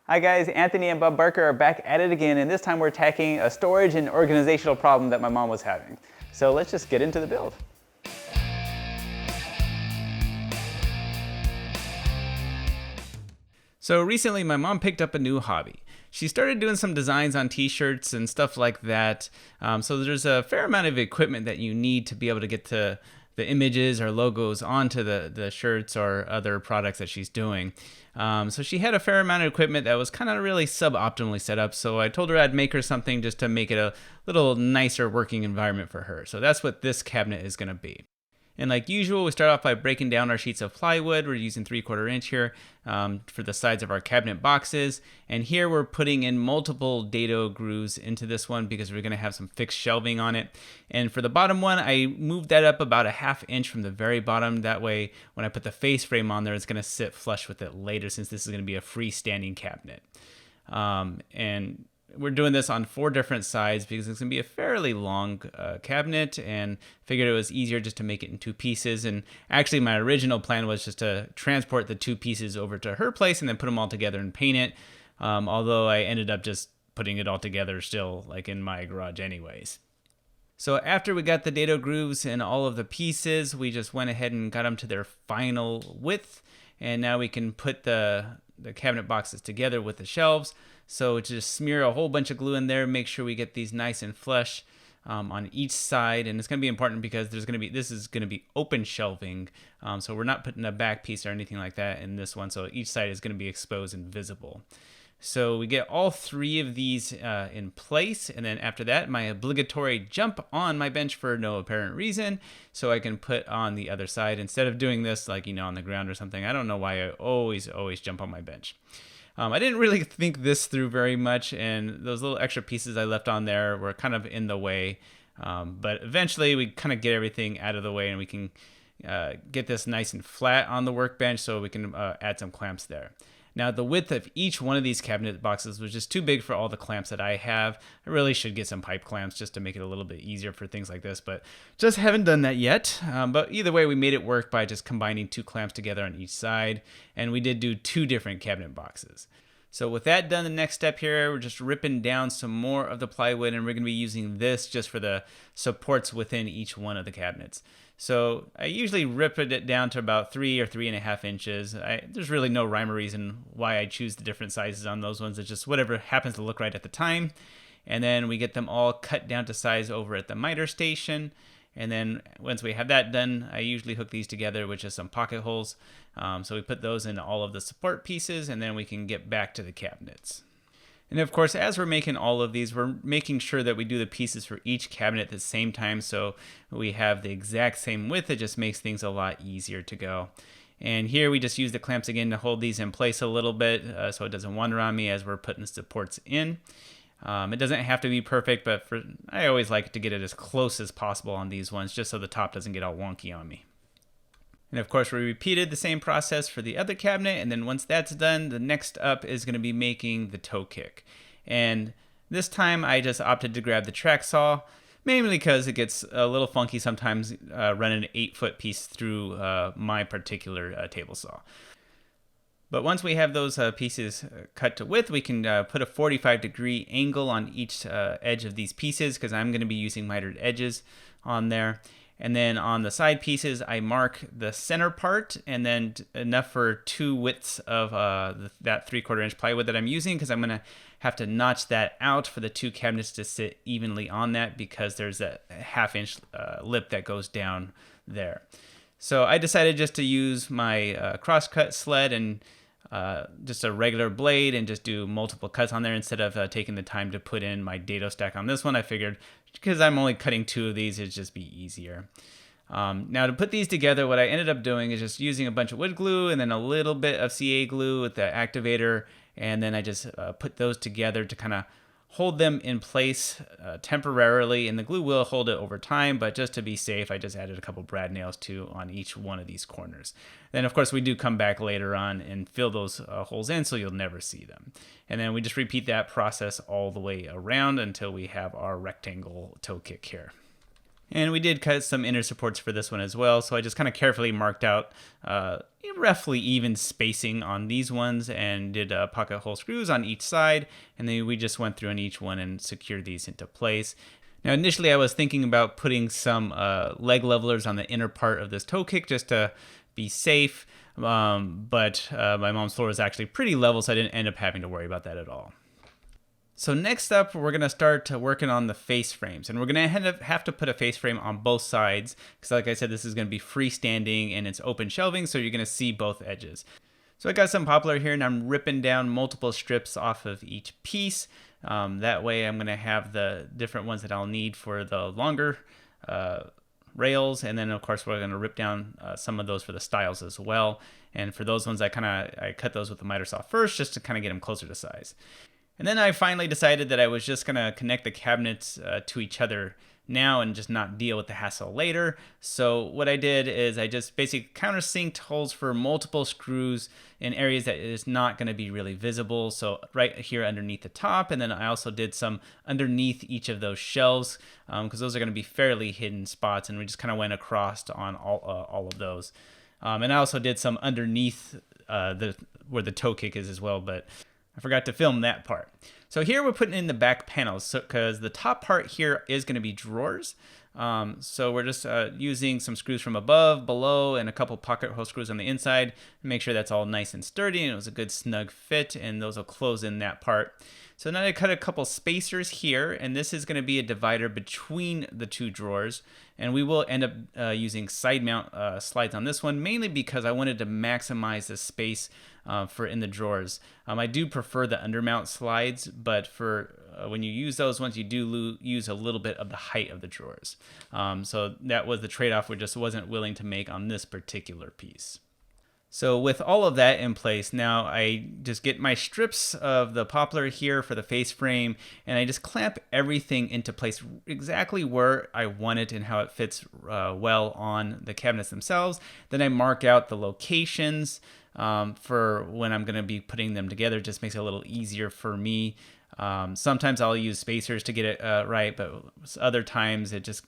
Hi guys, Anthony and Bob Barker are back at it again, and this time we're tackling a storage and organizational problem that my mom was having. So let's just get into the build. So recently my mom picked up a new hobby. She started doing some designs on t-shirts and stuff like that. So there's a fair amount of equipment that you need to be able to get to the images or logos onto the shirts or other products that she's doing. So she had a fair amount of equipment that was kind of really suboptimally set up. So I told her I'd make her something just to make it a little nicer working environment for her. So that's what this cabinet is going to be. And like usual, we start off by breaking down our sheets of plywood. We're using 3/4 inch here for the sides of our cabinet boxes. And here we're putting in multiple dado grooves into this one because we're going to have some fixed shelving on it. And for the bottom one, I moved that up about a 1/2 inch from the very bottom. That way, when I put the face frame on there, it's going to sit flush with it later since this is going to be a freestanding cabinet. And we're doing this on 4 different sides because it's going to be a fairly long cabinet, and figured it was easier just to make it in 2 pieces. And actually my original plan was just to transport the 2 pieces over to her place and then put them all together and paint it. Although I ended up just putting it all together still like in my garage anyways. So after we got the dado grooves and all of the pieces, we just went ahead and got them to their final width. And now we can put the cabinet boxes together with the shelves. So just smear a whole bunch of glue in there, make sure we get these nice and flush on each side. And it's going to be important because this is going to be open shelving. So we're not putting a back piece or anything like that in this one. So each side is going to be exposed and visible. So we get all 3 of these in place, and then after that, my obligatory jump on my bench for no apparent reason, so I can put on the other side instead of doing this like, on the ground or something. I don't know why I always jump on my bench. I didn't really think this through very much, and those little extra pieces I left on there were kind of in the way, but eventually we kind of get everything out of the way, and we can get this nice and flat on the workbench so we can add some clamps there. Now, the width of each one of these cabinet boxes was just too big for all the clamps that I have. I really should get some pipe clamps just to make it a little bit easier for things like this, but just haven't done that yet. But either way, we made it work by just combining 2 clamps together on each side, and we did do 2 different cabinet boxes. So with that done, the next step here, we're just ripping down some more of the plywood, and we're going to be using this just for the supports within each one of the cabinets. So I usually rip it down to about 3 or 3.5 inches. There's really no rhyme or reason why I choose the different sizes on those ones. It's just whatever happens to look right at the time. And then we get them all cut down to size over at the miter station. And then once we have that done, I usually hook these together with just some pocket holes. So we put those in all of the support pieces, and then we can get back to the cabinets. And of course, as we're making all of these, we're making sure that we do the pieces for each cabinet at the same time, so we have the exact same width. It just makes things a lot easier to go. And here we just use the clamps again to hold these in place a little bit so it doesn't wander on me as we're putting the supports in. It doesn't have to be perfect, but I always like to get it as close as possible on these ones, just so the top doesn't get all wonky on me. And of course, we repeated the same process for the other cabinet, and then once that's done, the next up is going to be making the toe kick. And this time I just opted to grab the track saw, mainly because it gets a little funky sometimes running an 8-foot piece through my particular table saw. But once we have those pieces cut to width, we can put a 45-degree angle on each edge of these pieces, because I'm going to be using mitered edges on there. And then on the side pieces, I mark the center part, and then enough for 2 widths of that 3/4 inch plywood that I'm using, because I'm going to have to notch that out for the 2 cabinets to sit evenly on that, because there's a 1/2 inch lip that goes down there. So I decided just to use my crosscut sled and just a regular blade and just do multiple cuts on there instead of taking the time to put in my dado stack on this one. I figured because I'm only cutting 2 of these, it'd just be easier. Now to put these together, what I ended up doing is just using a bunch of wood glue and then a little bit of CA glue with the activator, and then I just put those together to kind of hold them in place temporarily, and the glue will hold it over time, but just to be safe, I just added a couple brad nails too on each one of these corners. Then of course we do come back later on and fill those holes in so you'll never see them. And then we just repeat that process all the way around until we have our rectangle toe kick here. And we did cut some inner supports for this one as well, so I just kind of carefully marked out roughly even spacing on these ones and did pocket hole screws on each side, and then we just went through on each one and secured these into place. Now initially I was thinking about putting some leg levelers on the inner part of this toe kick just to be safe, but my mom's floor is actually pretty level, so I didn't end up having to worry about that at all. So next up, we're going to start working on the face frames, and we're going to have to put a face frame on both sides because, like I said, this is going to be freestanding and it's open shelving, so you're going to see both edges. So I got some poplar here, and I'm ripping down multiple strips off of each piece. That way I'm going to have the different ones that I'll need for the longer rails, and then of course we're going to rip down some of those for the stiles as well. And for those ones, I cut those with the miter saw first just to kind of get them closer to size. And then I finally decided that I was just going to connect the cabinets to each other now and just not deal with the hassle later. So what I did is I just basically countersinked holes for multiple screws in areas that is not going to be really visible. So right here underneath the top, and then I also did some underneath each of those shelves because those are going to be fairly hidden spots, and we just kind of went across on all of those. And I also did some underneath where the toe kick is as well, but I forgot to film that part. So here we're putting in the back panels because the top part here is going to be drawers. So we're just using some screws from above, below, and a couple pocket hole screws on the inside to make sure that's all nice and sturdy and it was a good snug fit, and those will close in that part. So now I cut a couple spacers here, and this is going to be a divider between the two drawers, and we will end up using side mount slides on this one, mainly because I wanted to maximize the space for in the drawers. I do prefer the undermount slides, but for when you use those ones, you do use a little bit of the height of the drawers. So that was the trade-off we just wasn't willing to make on this particular piece. So with all of that in place, now I just get my strips of the poplar here for the face frame, and I just clamp everything into place exactly where I want it and how it fits well on the cabinets themselves. Then I mark out the locations for when I'm going to be putting them together. It just makes it a little easier for me. Sometimes I'll use spacers to get it right, but other times there's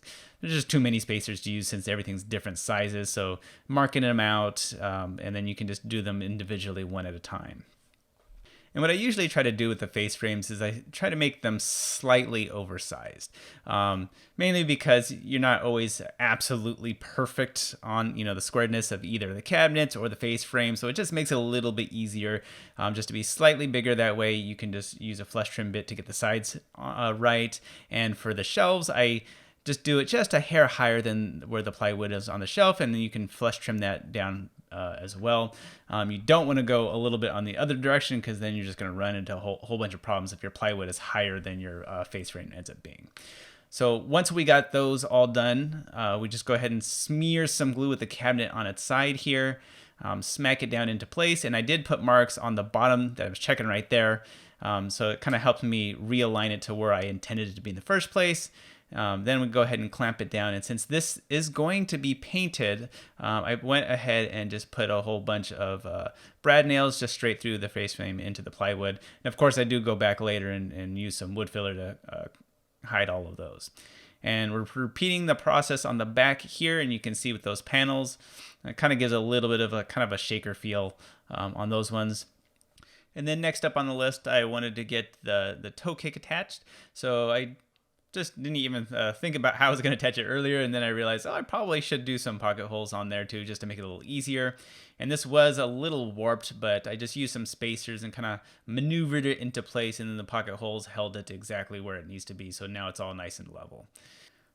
just too many spacers to use since everything's different sizes. So marking them out, and then you can just do them individually one at a time. And what I usually try to do with the face frames is I try to make them slightly oversized, mainly because you're not always absolutely perfect on the squareness of either the cabinets or the face frame. So it just makes it a little bit easier just to be slightly bigger. That way you can just use a flush trim bit to get the sides right. And for the shelves, I just do it just a hair higher than where the plywood is on the shelf, and then you can flush trim that down as well. You don't want to go a little bit on the other direction because then you're just going to run into a whole bunch of problems if your plywood is higher than your face frame ends up being. So once we got those all done, we just go ahead and smear some glue with the cabinet on its side here, smack it down into place, and I did put marks on the bottom that I was checking right there, so it kind of helped me realign it to where I intended it to be in the first place. Then we go ahead and clamp it down, and since this is going to be painted, I went ahead and just put a whole bunch of brad nails just straight through the face frame into the plywood. And of course I do go back later and use some wood filler to hide all of those. And we're repeating the process on the back here, and you can see with those panels, it kind of gives a little bit of a kind of a shaker feel on those ones. And then next up on the list, I wanted to get the toe kick attached. So I just didn't even think about how I was going to attach it earlier, and then I realized, I probably should do some pocket holes on there too, just to make it a little easier. And this was a little warped, but I just used some spacers and kind of maneuvered it into place, and then the pocket holes held it exactly where it needs to be, so now it's all nice and level.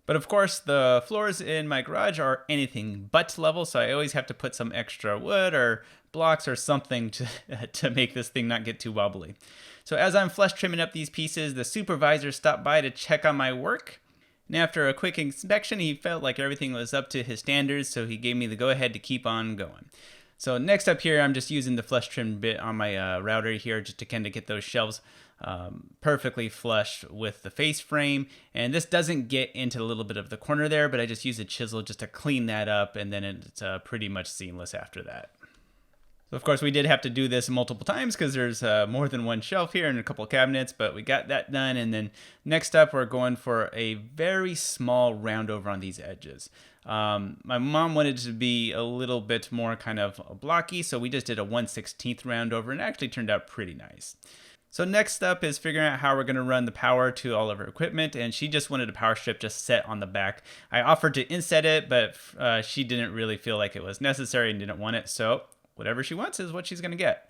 But of course, the floors in my garage are anything but level, so I always have to put some extra wood or blocks or something to make this thing not get too wobbly. So as I'm flush trimming up these pieces, the supervisor stopped by to check on my work. And after a quick inspection, he felt like everything was up to his standards, so he gave me the go-ahead to keep on going. So next up here, I'm just using the flush trim bit on my router here just to kind of get those shelves perfectly flush with the face frame. And this doesn't get into a little bit of the corner there, but I just use a chisel just to clean that up, and then it's pretty much seamless after that. So of course we did have to do this multiple times because there's more than one shelf here and a couple of cabinets, but we got that done. And then next up, we're going for a very small round over on these edges. My mom wanted it to be a little bit more kind of blocky, so we just did a 1/16 round over, and it actually turned out pretty nice. So next up is figuring out how we're going to run the power to all of her equipment, and she just wanted a power strip just set on the back. I offered to inset it, but she didn't really feel like it was necessary and didn't want it, so whatever she wants is what she's going to get.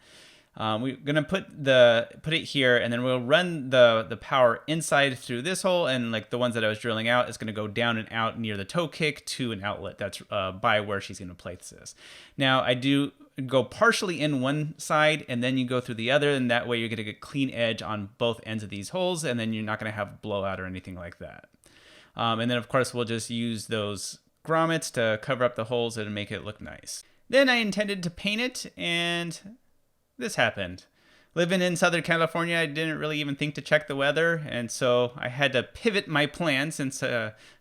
We're going to put it here, and then we'll run the power inside through this hole, and like the ones that I was drilling out is going to go down and out near the toe kick to an outlet that's by where she's going to place this. Now I do go partially in one side and then you go through the other, and that way you're going to get clean edge on both ends of these holes, and then you're not going to have blowout or anything like that. And then of course we'll just use those grommets to cover up the holes and make it look nice. Then I intended to paint it, and this happened. Living in Southern California, I didn't really even think to check the weather, and so I had to pivot my plan since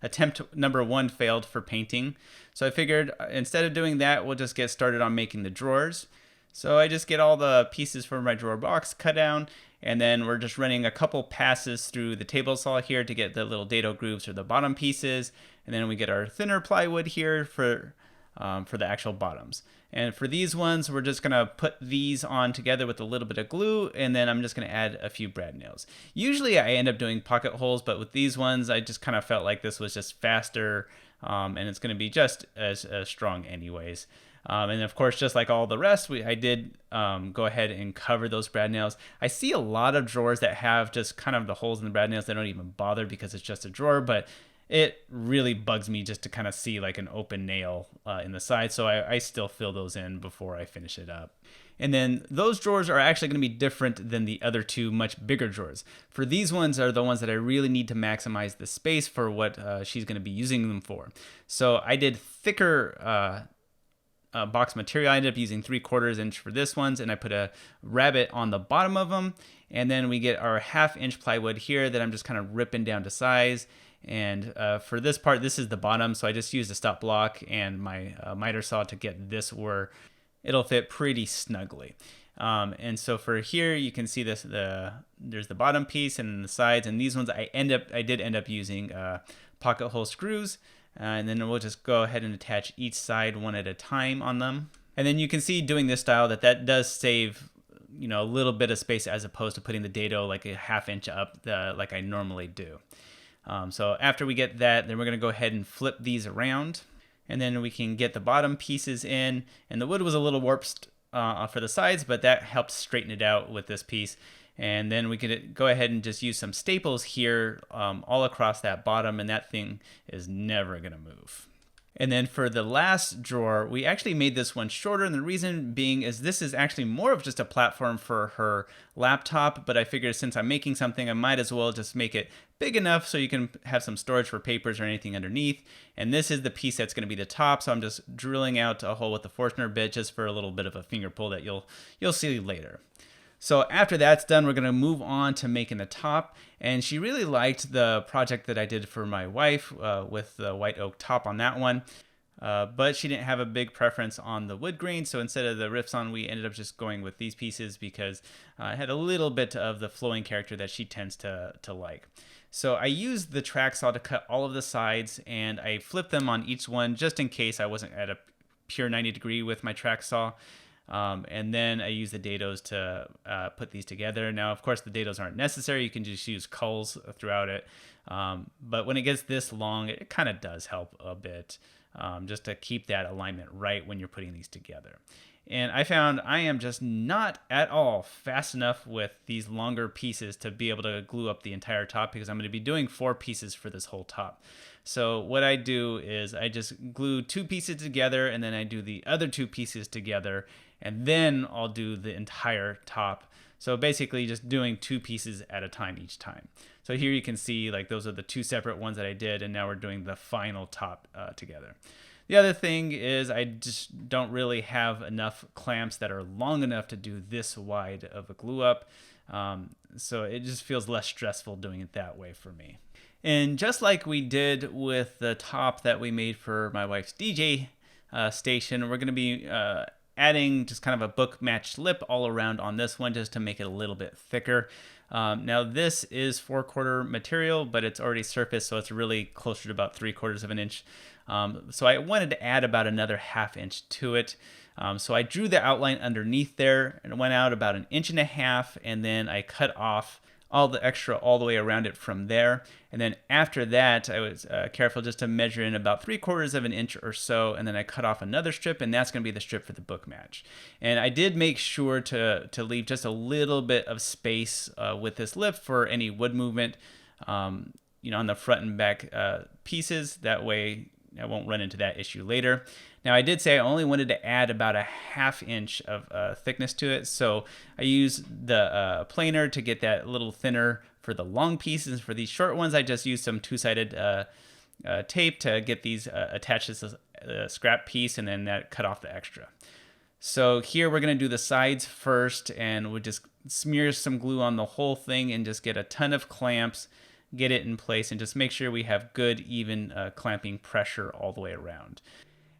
attempt number 1 failed for painting. So I figured instead of doing that, we'll just get started on making the drawers. So I just get all the pieces for my drawer box cut down, and then we're just running a couple passes through the table saw here to get the little dado grooves or the bottom pieces, and then we get our thinner plywood here for the actual bottoms. And for these ones, we're just going to put these on together with a little bit of glue, and then I'm just going to add a few brad nails. Usually I end up doing pocket holes, but with these ones, I just kind of felt like this was just faster, and it's going to be just as strong anyways. And of course, just like all the rest, I did go ahead and cover those brad nails. I see a lot of drawers that have just kind of the holes in the brad nails. They don't even bother because it's just a drawer, but it really bugs me just to kind of see like an open nail in the side. So I still fill those in before I finish it up. And then those drawers are actually going to be different than the other two much bigger drawers. For these ones are the ones that I really need to maximize the space for what she's going to be using them for. So I did thicker box material. I ended up using 3/4 inch for this ones, and I put a rabbet on the bottom of them. And then we get our 1/2 inch plywood here that I'm just kind of ripping down to size. And for this part, this is the bottom, so I just used a stop block and my miter saw to get this where it'll fit pretty snugly. And so for here, you can see this. There's the bottom piece and the sides, and these ones I did end up using pocket hole screws, and then we'll just go ahead and attach each side one at a time on them. And then you can see doing this style that does save a little bit of space as opposed to putting the dado like a 1/2 inch up like I normally do. So after we get that, then we're going to go ahead and flip these around, and then we can get the bottom pieces in. And the wood was a little warped for the sides, but that helped straighten it out with this piece. And then we could go ahead and just use some staples here all across that bottom, and that thing is never going to move. And then for the last drawer, we actually made this one shorter, and the reason being is this is actually more of just a platform for her laptop, but I figured since I'm making something, I might as well just make it big enough so you can have some storage for papers or anything underneath. And this is the piece that's going to be the top, so I'm just drilling out a hole with the Forstner bit just for a little bit of a finger pull that you'll see later. So after that's done, we're going to move on to making the top. And she really liked the project that I did for my wife with the white oak top on that one. But she didn't have a big preference on the wood grain. So instead of the riffs on, we ended up just going with these pieces because it had a little bit of the flowing character that she tends to like. So I used the track saw to cut all of the sides, and I flipped them on each one just in case I wasn't at a pure 90 degree with my track saw. And then I use the dados to put these together. Now, of course, the dados aren't necessary. You can just use culls throughout it. But when it gets this long, it kind of does help a bit just to keep that alignment right when you're putting these together. And I found I am just not at all fast enough with these longer pieces to be able to glue up the entire top because I'm going to be doing 4 pieces for this whole top. So what I do is I just glue 2 pieces together, and then I do the other 2 pieces together, and then I'll do the entire top. So basically just doing 2 pieces at a time each time. So here you can see like those are the 2 separate ones that I did, and now we're doing the final top together. The other thing is I just don't really have enough clamps that are long enough to do this wide of a glue up. So it just feels less stressful doing it that way for me. And just like we did with the top that we made for my wife's DJ station, we're going to be adding just kind of a book matched lip all around on this one just to make it a little bit thicker. Now this is 4/4 material, but it's already surfaced, so it's really closer to about 3/4 of an inch. So I wanted to add about another 1/2 inch to it. So I drew the outline underneath there and went out about 1.5 inches, and then I cut off all the extra all the way around it from there. And then after that, I was careful just to measure in about 3/4 of an inch or so, and then I cut off another strip, and that's going to be the strip for the book match. And I did make sure to leave just a little bit of space with this lip for any wood movement, on the front and back pieces. That way I won't run into that issue later. Now, I did say I only wanted to add about 1/2 inch of thickness to it, so I used the planer to get that a little thinner for the long pieces. For these short ones, I just used some two-sided tape to get these attached to the scrap piece, and then that cut off the extra. So here we're going to do the sides first, and we'll just smear some glue on the whole thing and just get a ton of clamps, get it in place, and just make sure we have good, even clamping pressure all the way around.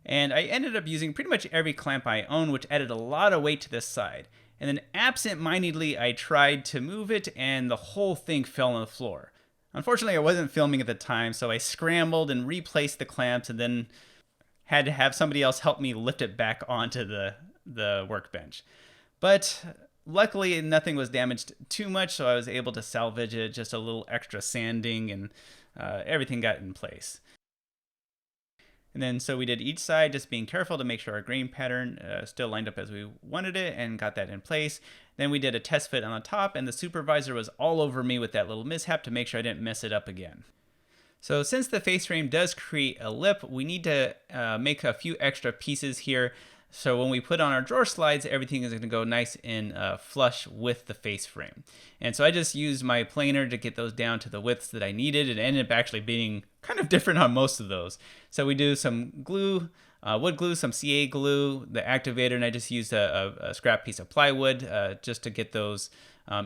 And I ended up using pretty much every clamp I own, which added a lot of weight to this side. And then absent-mindedly, I tried to move it, and the whole thing fell on the floor. Unfortunately, I wasn't filming at the time, so I scrambled and replaced the clamps, and then had to have somebody else help me lift it back onto the workbench. But luckily, nothing was damaged too much, so I was able to salvage it, just a little extra sanding, and everything got in place. And then so we did each side, just being careful to make sure our grain pattern still lined up as we wanted it, and got that in place. Then we did a test fit on the top, and the supervisor was all over me with that little mishap to make sure I didn't mess it up again. So since the face frame does create a lip, we need to make a few extra pieces here. So when we put on our drawer slides, everything is going to go nice and flush with the face frame. And so I just used my planer to get those down to the widths that I needed. It ended up actually being kind of different on most of those. So we do some glue, wood glue, some CA glue, the activator, and I just used a scrap piece of plywood just to get those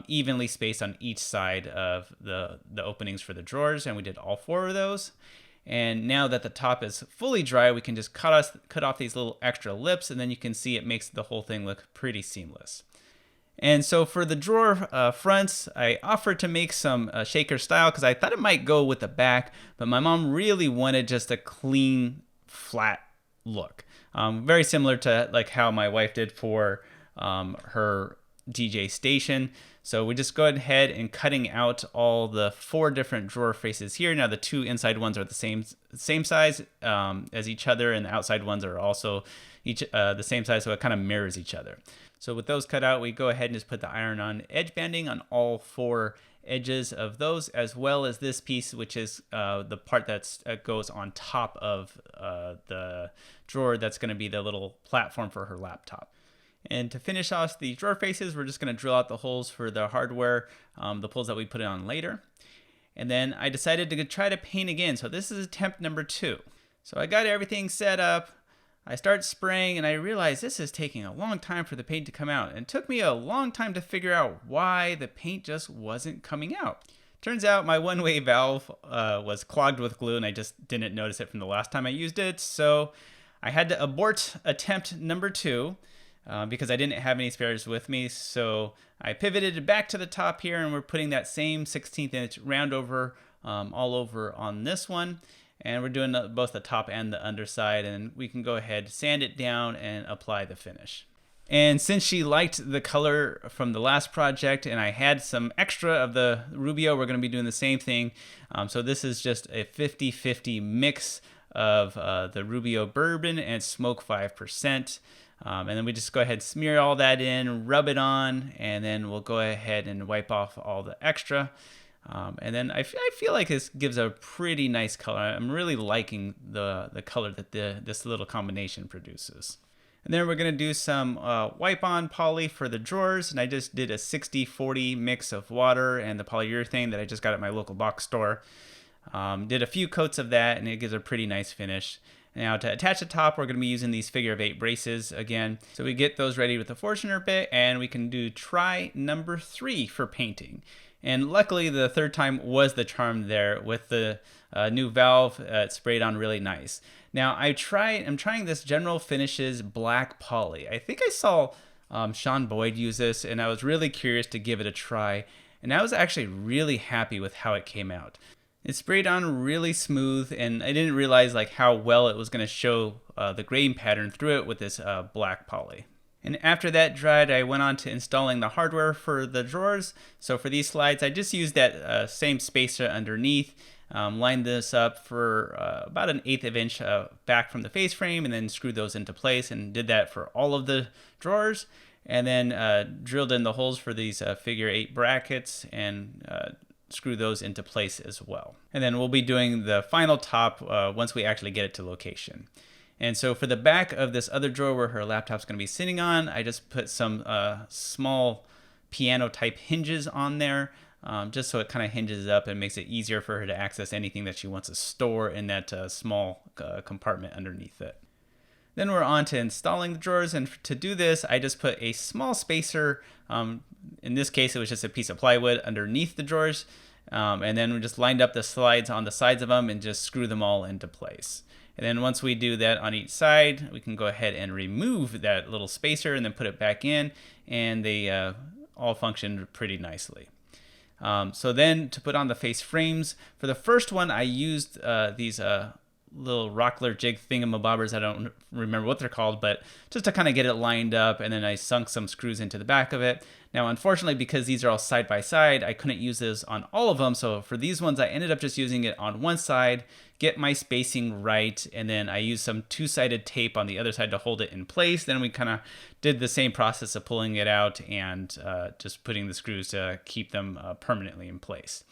evenly spaced on each side of the openings for the drawers. And we did all 4 of those. And now that the top is fully dry, we can just cut off these little extra lips, and then you can see it makes the whole thing look pretty seamless. And so for the drawer fronts, I offered to make some shaker style because I thought it might go with the back, but my mom really wanted just a clean, flat look. Very similar to like how my wife did for her DJ station. So we just go ahead and cutting out all the 4 different drawer faces here. Now the 2 inside ones are the same size as each other, and the outside ones are also the same size, so it kind of mirrors each other. So with those cut out, we go ahead and just put the iron-on edge banding on all 4 edges of those, as well as this piece, which is the part that goes on top of the drawer. That's going to be the little platform for her laptop. And to finish off the drawer faces, we're just going to drill out the holes for the hardware, the pulls that we put on later. And then I decided to try to paint again. So this is attempt number 2. So I got everything set up. I start spraying, and I realized this is taking a long time for the paint to come out. And it took me a long time to figure out why the paint just wasn't coming out. Turns out my one-way valve was clogged with glue, and I just didn't notice it from the last time I used it. So I had to abort attempt number 2. Because I didn't have any spares with me. So I pivoted back to the top here, and we're putting that same 1/16 inch round over all over on this one. And we're doing both the top and the underside, and we can go ahead, sand it down, and apply the finish. And since she liked the color from the last project, and I had some extra of the Rubio, we're going to be doing the same thing. So this is just a 50-50 mix of the Rubio Bourbon and Smoke 5%. And then we just go ahead and smear all that in, rub it on, and then we'll go ahead and wipe off all the extra. And then I feel like this gives a pretty nice color. I'm really liking the color that this little combination produces. And then we're going to do some wipe-on poly for the drawers. And I just did a 60-40 mix of water and the polyurethane that I just got at my local box store. Did a few coats of that, and it gives a pretty nice finish. Now to attach the top, we're going to be using these figure of 8 braces again. So we get those ready with the Fortuner bit, and we can do try number 3 for painting. And luckily the third time was the charm there with the new valve. It sprayed on really nice. Now I'm trying this General Finishes black poly. I think I saw Sean Boyd use this, and I was really curious to give it a try. And I was actually really happy with how it came out. It sprayed on really smooth, and I didn't realize like how well it was going to show the grading pattern through it with this black poly. And after that dried, I went on to installing the hardware for the drawers. So for these slides, I just used that same spacer underneath, lined this up for about 1/8 of an inch back from the face frame, and then screwed those into place, and did that for all of the drawers. And then drilled in the holes for these figure 8 brackets, and screw those into place as well. And then we'll be doing the final top once we actually get it to location. And so for the back of this other drawer where her laptop's going to be sitting on, I just put some small piano type hinges on there, just so it kind of hinges up and makes it easier for her to access anything that she wants to store in that small compartment underneath it. Then we're on to installing the drawers, and to do this, I just put a small spacer, in this case it was just a piece of plywood underneath the drawers, and then we just lined up the slides on the sides of them and just screw them all into place. And then once we do that on each side, we can go ahead and remove that little spacer and then put it back in, and they all functioned pretty nicely. So then to put on the face frames, for the first one I used these little Rockler jig thingamabobbers. I don't remember what they're called, but just to kind of get it lined up, and then I sunk some screws into the back of it. Now, unfortunately, because these are all side by side, I couldn't use this on all of them. So for these ones, I ended up just using it on one side, get my spacing right, and then I used some two-sided tape on the other side to hold it in place. Then we kind of did the same process of pulling it out and just putting the screws to keep them permanently in place.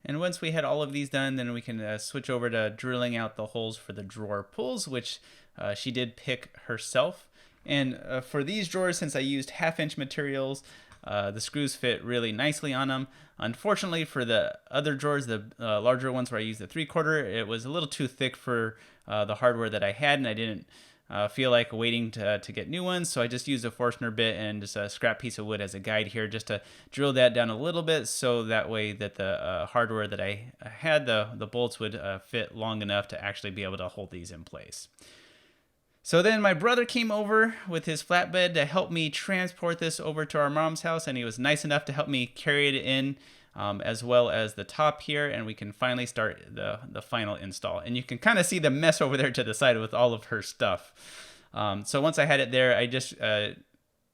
And once we had all of these done, then we can switch over to drilling out the holes for the drawer pulls, which she did pick herself. And for these drawers, since I used 1/2-inch materials, the screws fit really nicely on them. Unfortunately, for the other drawers, the larger ones where I used the 3/4, it was a little too thick for the hardware that I had, and I didn't feel like waiting to get new ones, so I just used a Forstner bit and just a scrap piece of wood as a guide here, just to drill that down a little bit, so that way that the hardware that I had, the bolts would fit long enough to actually be able to hold these in place. So then my brother came over with his flatbed to help me transport this over to our mom's house, and he was nice enough to help me carry it in, as well as the top here, and we can finally start the final install. And you can kind of see the mess over there to the side with all of her stuff. So once I had it there, I just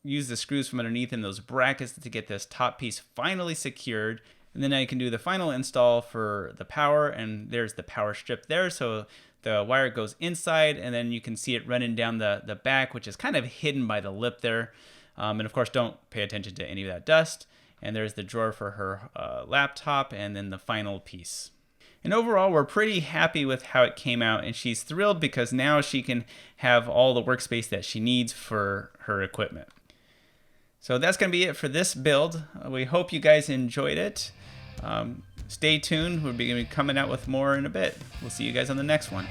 used the screws from underneath in those brackets to get this top piece finally secured. And then I can do the final install for the power, and there's the power strip there. So the wire goes inside, and then you can see it running down the back, which is kind of hidden by the lip there. And of course, don't pay attention to any of that dust. And there's the drawer for her laptop, and then the final piece. And overall, we're pretty happy with how it came out, and she's thrilled because now she can have all the workspace that she needs for her equipment. So that's going to be it for this build. We hope you guys enjoyed it. Stay tuned. We'll be coming out with more in a bit. We'll see you guys on the next one.